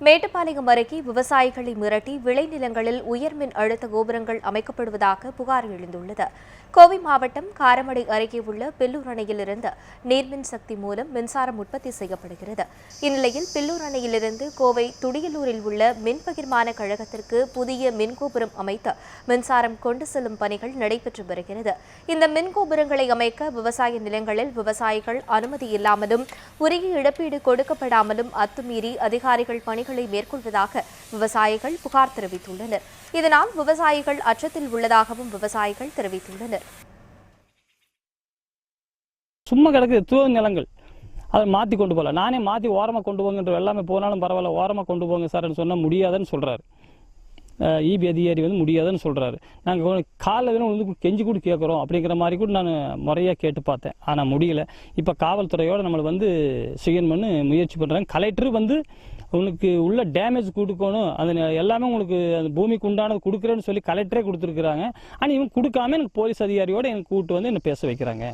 மேட்டுப்பாளையம் அருகே விவசாயிகளை மிரட்டி விளைநிலங்களில் உயர்மின் அழுத்த கோபுரங்கள் அமைக்கப்படுவதாக புகார் எழுந்துள்ளது. கோவை மாவட்டம் காரமடை அருகே உள்ள பில்லூர் அணையிலிருந்து நீர்மின் சக்தி மூலம் மின்சாரம் உற்பத்தி செய்யப்படுகிறது. இந்நிலையில் பில்லூர் அணையிலிருந்து கோவை துடியலூரில் உள்ள மின் பகிர்மான கழகத்திற்கு புதிய மின்கோபுரம் அமைத்து மின்சாரம் கொண்டு செல்லும் பணிகள் நடைபெற்று வருகிறது. இந்த மின்கோபுரங்களை அமைக்க விவசாய நிலங்களில் விவசாயிகள் அனுமதி இல்லாமலும் உரிய இழப்பீடு கொடுக்கப்படாமலும் அத்துமீறி அதிகாரிகள் பணிகளை மேற்கொள்வதாக விவசாயிகள் புகார் தெரிவித்துள்ளனர். இதனால் விவசாயிகள் அச்சத்தில் உள்ளதாகவும் விவசாயிகள் தெரிவித்துள்ளனர். சும்மா கிடக்கு தூய நிலங்கள் அதை மாற்றி கொண்டு போகல, நானே மாற்றி ஓரமாக கொண்டு போங்கன்ற எல்லாமே போனாலும் பரவாயில்ல, ஓரமாக கொண்டு போங்க சார்ன்னு சொன்னால் முடியாதுன்னு சொல்கிறாரு. இபி அதிகாரி முடியாதுன்னு சொல்கிறாரு. நாங்கள் காலையில் கெஞ்சி கூட கேட்குறோம் அப்படிங்கிற மாதிரி கூட நான் முறையாக கேட்டு பார்த்தேன். ஆனால் முடியல. இப்போ காவல்துறையோடு நம்மளை சிகன் பண்ணி முயற்சி பண்ணுறாங்க. கலெக்டர் உங்களுக்கு உள்ள டேமேஜ் கொடுக்கணும், அது எல்லாமே உங்களுக்கு அந்த பூமிக்கு உண்டானது கொடுக்குறேன்னு சொல்லி கலெக்டரே கொடுத்துருக்குறாங்க. ஆனால் இவங்க கொடுக்காம எனக்கு போலீஸ் அதிகாரியோடு எனக்கு கூப்பிட்டு என்னை பேச வைக்கிறாங்க.